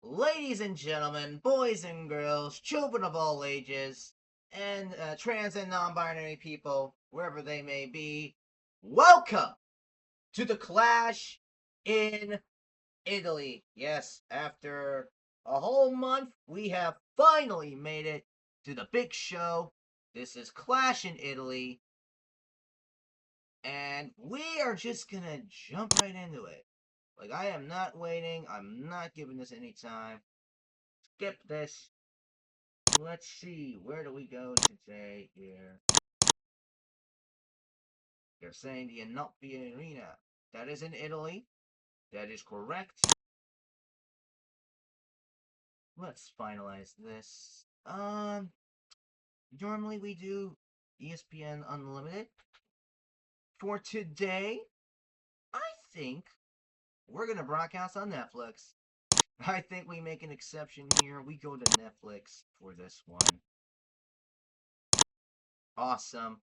ladies and gentlemen, boys and girls, children of all ages, and trans and non-binary people, wherever they may be, welcome to the Clash in Italy. Yes, after a whole month, we have finally made it to the big show. This is Clash in Italy, and we are just gonna jump right into it. Like, I am not waiting, I'm not giving this any time. Skip this. Let's see, where do we go today here? They're saying the Inopia Arena. That is in Italy. That is correct. Let's finalize this. Normally we do ESPN Unlimited. For today, I think we're gonna broadcast on Netflix. I think we make an exception here. We go to Netflix for this one. Awesome.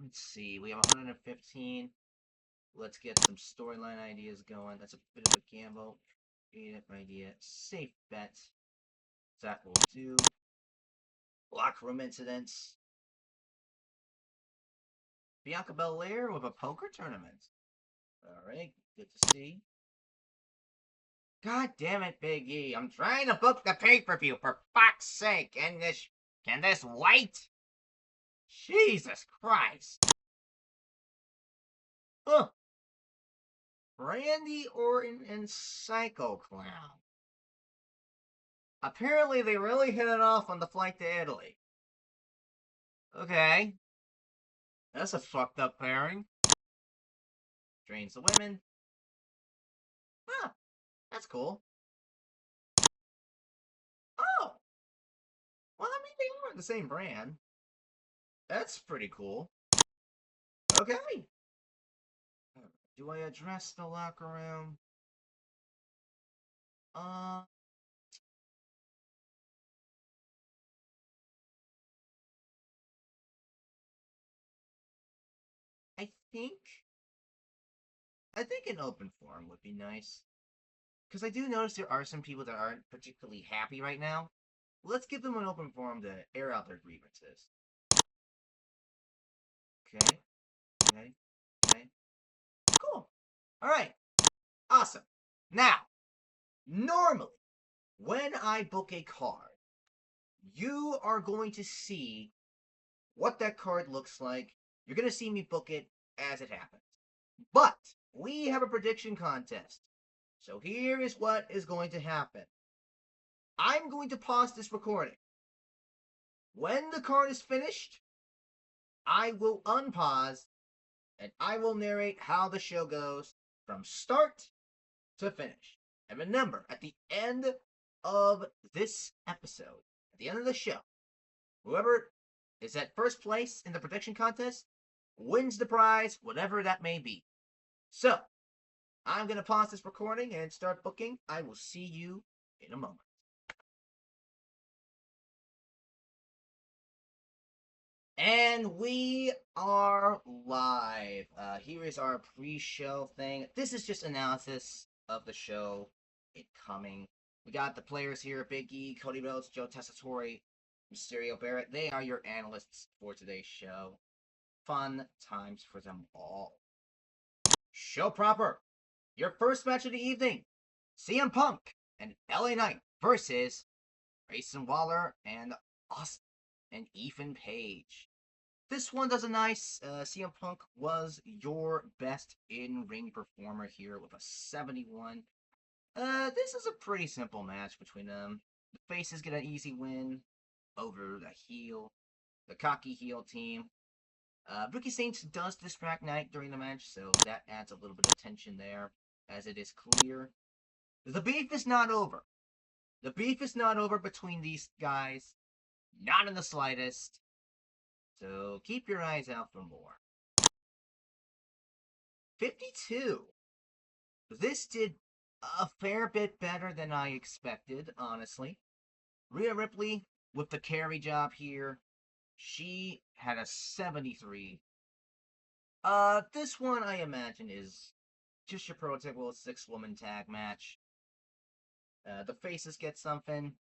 Let's see, we have 115. Let's get some storyline ideas going. That's a bit of a gamble. Creative idea. Safe bet. That will do. Locker room incidents. Bianca Belair with a poker tournament. Alright, good to see. God damn it, Big E. I'm trying to book the pay-per-view, for fuck's sake. Can this wait? Jesus Christ. Ugh. Randy Orton and Psycho Clown. Apparently they really hit it off on the flight to Italy. Okay. That's a fucked up pairing. Drains the women. Huh. That's cool. Oh. Well, I mean, they are the same brand. That's pretty cool. Okay. Do I address the locker room? Uh. I think. I think an open forum would be nice. Because I do notice there are some people that aren't particularly happy right now. Let's give them an open forum to air out their grievances. Okay. Okay. Okay. Cool. Alright. Awesome. Now, normally, when I book a card, you are going to see what that card looks like. You're going to see me book it as it happens. But we have a prediction contest. So here is what is going to happen. I'm going to pause this recording. When the card is finished, I will unpause and I will narrate how the show goes from start to finish. And remember, at the end of this episode, at the end of the show, whoever is at first place in the prediction contest wins the prize, whatever that may be. So, I'm going to pause this recording and start booking. I will see you in a moment. And we are live. Here is our pre-show thing. This is just analysis of the show incoming. We got the players here: Big E, Cody Rhodes, Joe Tessitore, Mysterio Barrett. They are your analysts for today's show. Fun times for them all. Show proper. Your first match of the evening: CM Punk and LA Knight versus Grayson Waller and Austin and Ethan Page. This one does a nice. CM Punk was your best in-ring performer here with a 71. This is a pretty simple match between them. The faces get an easy win over the heel, the cocky heel team. Ricky Saints does distract Knight during the match, so that adds a little bit of tension there, as it is clear. The beef is not over. The beef is not over between these guys. Not in the slightest. So keep your eyes out for more. 52. This did a fair bit better than I expected, honestly. Rhea Ripley with the carry job here. She had a 73. This one I imagine is just your prototypical 6-woman tag match. The faces get something,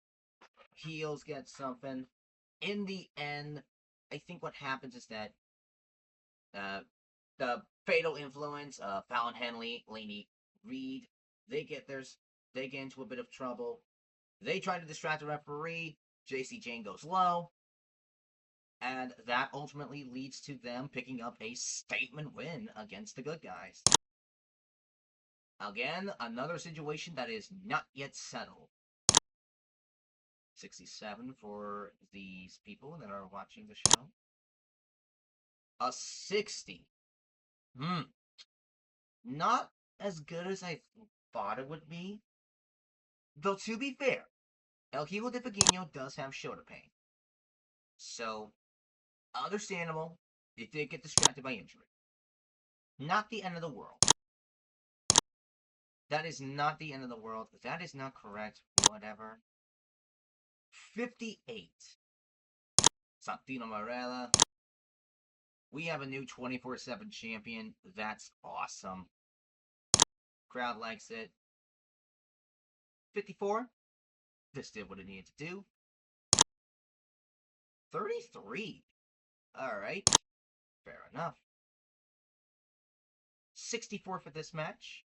heels get something. In the end, I think what happens is that uh, the Fatal Influence, Fallon Henley, Lainey Reed, they get theirs. They get into a bit of trouble. They try to distract the referee. JC Jane goes low. And that ultimately leads to them picking up a statement win against the good guys. Again, another situation that is not yet settled. 67 for these people that are watching the show. A 60. Not as good as I thought it would be. Though, to be fair, El Hijo de Pequeño does have shoulder pain. So, understandable. It did get distracted by injury. Not the end of the world. That is not the end of the world. That is not correct. Whatever. 58. Santino Marella. We have a new 24/7 champion. That's awesome. Crowd likes it. 54. This did what it needed to do. 33. Alright. Fair enough. 64 for this match.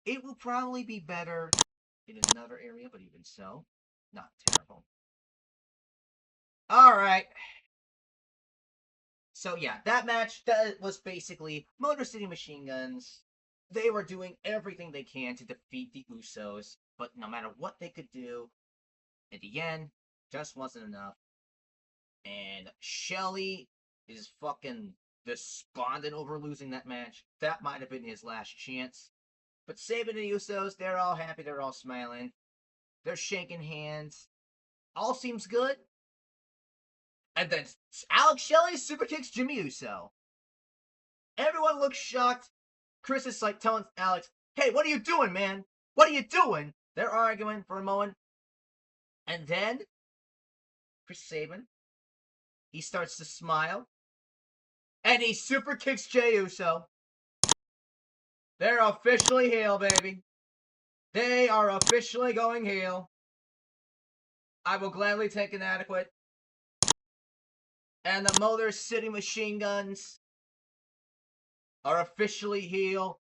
It will probably be better in another area, but even so, not terrible. Alright. So yeah, that match, that was basically Motor City Machine Guns. They were doing everything they can to defeat the Usos, but no matter what they could do, at the end, just wasn't enough. And Shelly is fucking despondent over losing that match. That might have been his last chance. But Sabin and the Usos, they're all happy, they're all smiling. They're shaking hands. All seems good. And then Alex Shelley super kicks Jimmy Uso. Everyone looks shocked. Chris is like telling Alex, hey, what are you doing, man? What are you doing? They're arguing for a moment. And then, Chris Sabin, he starts to smile. And he super kicks Jey Uso. They're officially heel, baby. They are officially going heel. I will gladly take an adequate. And the Motor City Machine Guns are officially heel.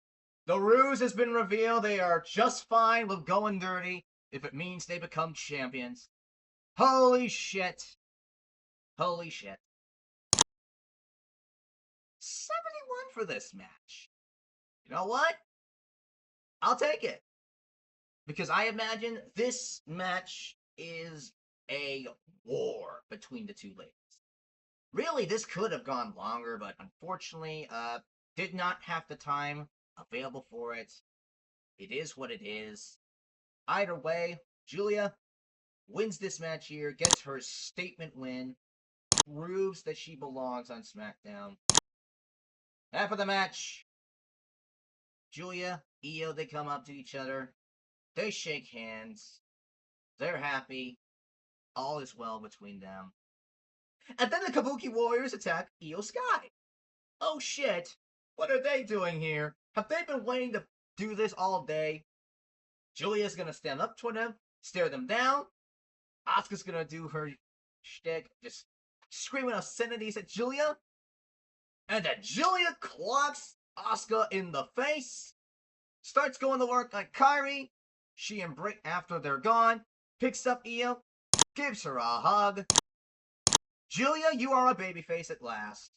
The ruse has been revealed. They are just fine with going dirty if it means they become champions. Holy shit. Holy shit. 71 for this match. You know what? I'll take it. Because I imagine this match is a war between the two ladies. Really, this could have gone longer, but unfortunately, did not have the time available for it. It is what it is. Either way, Julia wins this match here, gets her statement win, proves that she belongs on SmackDown. After the match, Julia, Io, they come up to each other. They shake hands. They're happy. All is well between them. And then the Kabuki Warriors attack Io Sky. Oh shit, what are they doing here? Have they been waiting to do this all day? Julia's gonna stand up to them, stare them down. Asuka's gonna do her shtick, just screaming obscenities at Julia. And then Julia clocks Asuka in the face. Starts going to work on Kairi. She after they're gone, picks up Io, gives her a hug. Julia, you are a babyface at last.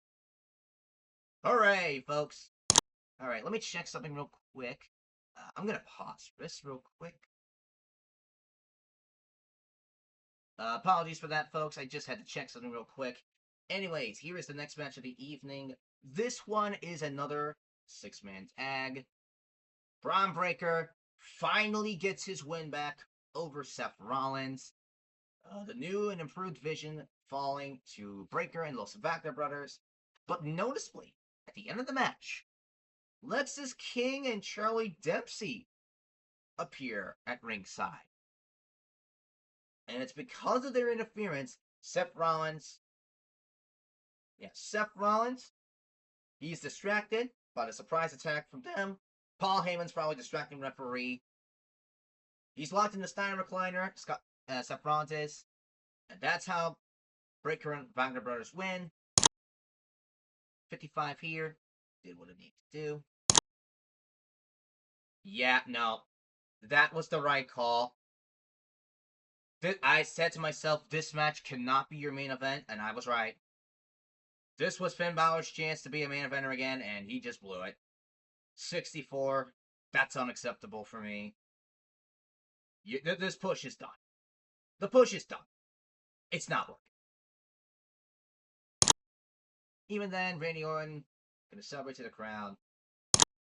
Hooray, folks. Alright, let me check something real quick. I'm gonna pause this real quick. Apologies for that, folks. I just had to check something real quick. Anyways, here is the next match of the evening. This one is another 6-man tag. Braun Breaker finally gets his win back over Seth Rollins. The new and improved Vision falling to Breaker and Los Wagner brothers. But noticeably, at the end of the match, Lexis King and Charlie Dempsey appear at ringside. And it's because of their interference, Seth Rollins, he's distracted by the surprise attack from them. Paul Heyman's probably distracting referee. He's locked in the Steiner recliner, Seth Rollins is. And that's how Breakker and Wagner Brothers win. 55 here. Did what it needed to do. Yeah, no. That was the right call. I said to myself, this match cannot be your main event, and I was right. This was Finn Balor's chance to be a main eventer again, and he just blew it. 64. That's unacceptable for me. This push is done. The push is done. It's not working. Even then, Randy Orton gonna celebrate to the crowd.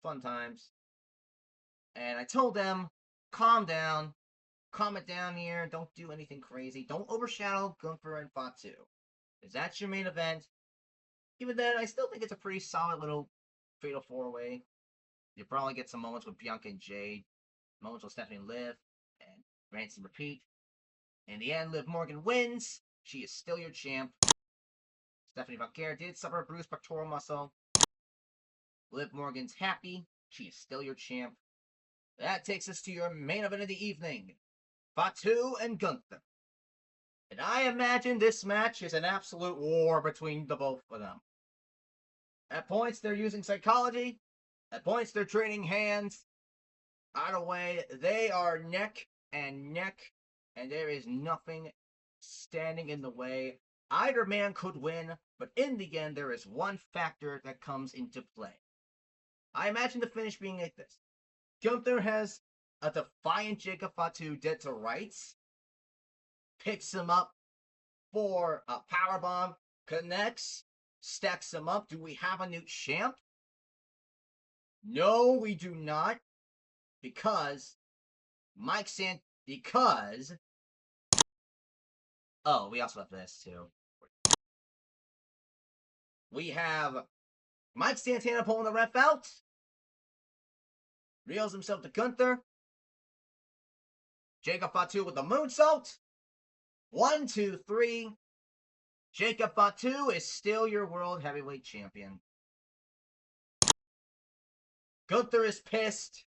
Fun times. And I told them, calm down. Calm it down here. Don't do anything crazy. Don't overshadow Gunther and Fatu. Because that's your main event. Even then, I still think it's a pretty solid little fatal four-way. You'll probably get some moments with Bianca and Jade. Moments with Stephanie and Liv. And rinse and repeat. In the end, Liv Morgan wins. She is still your champ. Stephanie Valkyrie did suffer a bruised pectoral muscle. Liv Morgan's happy. She is still your champ. That takes us to your main event of the evening. Fatu and Gunther. And I imagine this match is an absolute war between the both of them. At points, they're using psychology. At points, they're trading hands. Either way, they are neck and neck, and there is nothing standing in the way. Either man could win, but in the end, there is one factor that comes into play. I imagine the finish being like this. Gunther has a defiant Jacob Fatu dead to rights, picks him up for a powerbomb, connects, stacks him up. Do we have a new champ? No, we do not. Because oh, we also have this too. We have Mike Santana pulling the ref out. Reels himself to Gunther. Jacob Fatu with the moonsault. 1, 2, 3. Jacob Fatu is still your world heavyweight champion. Gunther is pissed.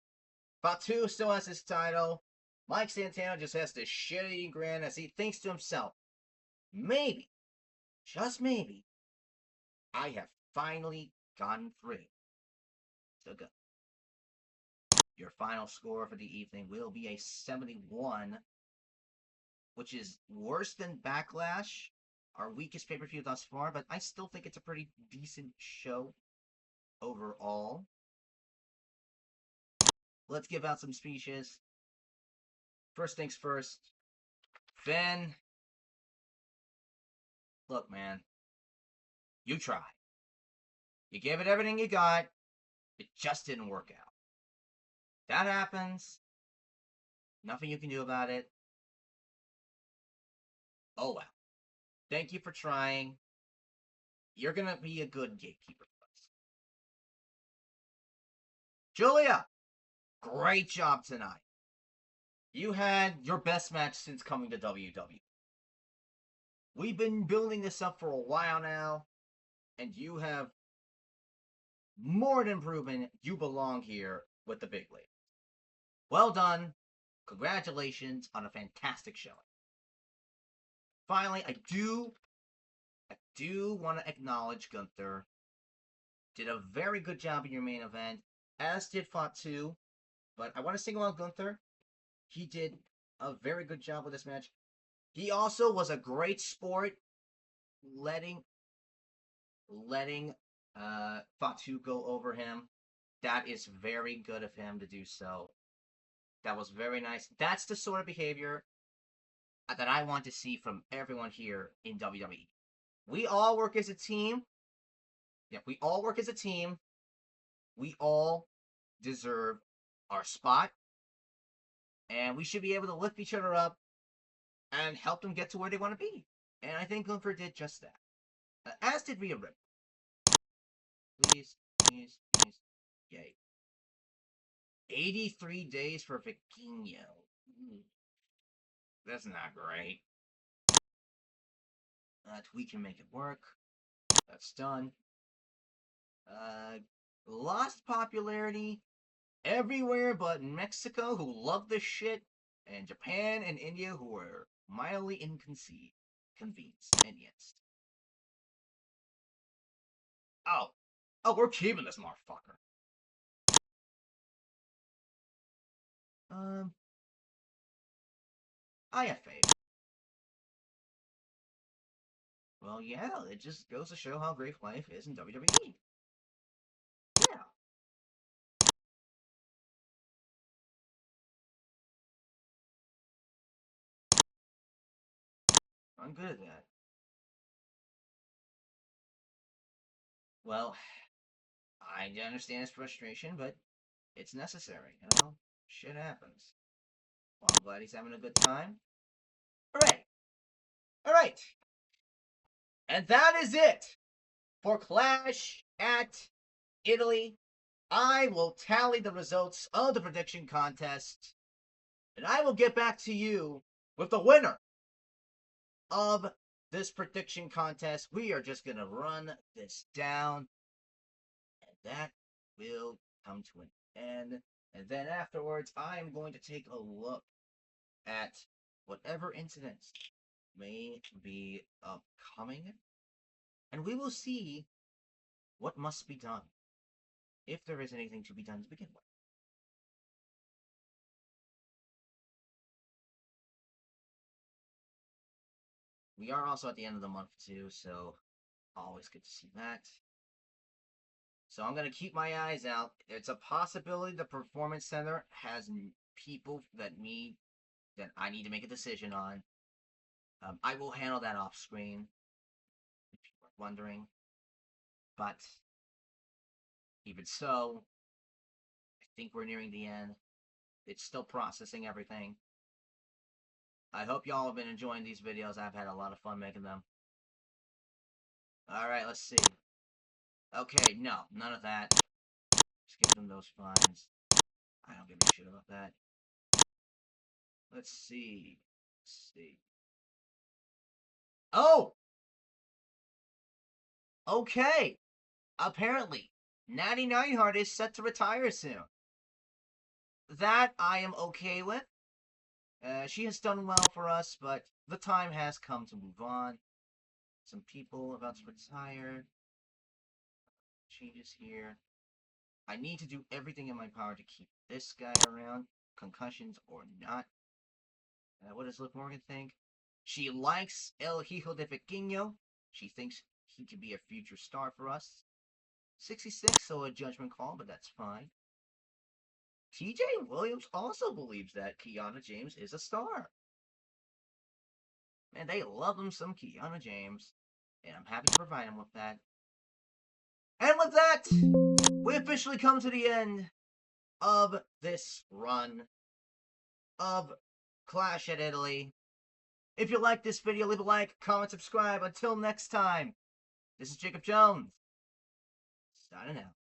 Fatu still has his title. Mike Santana just has this shitty grin as he thinks to himself, maybe, just maybe, I have finally gotten through to Gunther. Your final score for the evening will be a 71, which is worse than Backlash, our weakest pay-per-view thus far, but I still think it's a pretty decent show overall. Let's give out some speeches. First things first. Finn, look, man, you tried. You gave it everything you got. It just didn't work out. That happens. Nothing you can do about it. Oh well. Thank you for trying. You're gonna be a good gatekeeper for us. Julia, great job tonight. You had your best match since coming to WWE. We've been building this up for a while now, and you have more than proven you belong here with the big league. Well done. Congratulations on a fantastic showing. Finally, I do want to acknowledge Gunther. Did a very good job in your main event, as did Fatu. But I want to single out Gunther. He did a very good job with this match. He also was a great sport, letting Fatu go over him. That is very good of him to do so. That was very nice. That's the sort of behavior that I want to see from everyone here in WWE. We all work as a team. Yeah, we all work as a team. We all deserve our spot. And we should be able to lift each other up and help them get to where they want to be. And I think Gunther did just that. As did Rhea Ripley. Please. Yay. 83 days for Vikingo. That's not great. But we can make it work. That's done. Lost popularity everywhere but Mexico, who love this shit. and Japan and India, who were mildly convinced. Oh, we're keeping this motherfucker. Um, I have faith. Well, yeah, it just goes to show how great life is in WWE. Yeah, I'm good at that. Well, I understand his frustration, but it's necessary, you know? Shit happens. Well, I'm glad he's having a good time. Alright, alright. And that is it for Clash at Italy. I will tally the results of the prediction contest, and I will get back to you with the winner of this prediction contest. We are just going to run this down, and that will come to an end. And then afterwards, I am going to take a look at whatever incidents may be upcoming, and we will see what must be done, if there is anything to be done to begin with. We are also at the end of the month, too, so always good to see that. So I'm going to keep my eyes out. It's a possibility the Performance Center has people that I need to make a decision on. I will handle that off screen, if you are wondering. But even so, I think we're nearing the end. It's still processing everything. I hope y'all have been enjoying these videos. I've had a lot of fun making them. Alright, let's see. Okay, no, none of that. Just give them those fines. I don't give a shit about that. Let's see. Let's see. Oh! Okay! Apparently, Natty Neidhart is set to retire soon. That I am okay with. She has done well for us, but the time has come to move on. Some people about to retire. Changes here. I need to do everything in my power to keep this guy around, concussions or not. What does Liv Morgan think? She likes El Hijo de Pequeño. She thinks he could be a future star for us. 66, so a judgment call, but that's fine. TJ Williams also believes that Kiana James is a star. Man, they love him some Kiana James, and I'm happy to provide him with that. And with that, we officially come to the end of this run of Clash at Italy. If you like this video, leave a like, comment, subscribe. Until next time, this is Jacob Jones, signing out.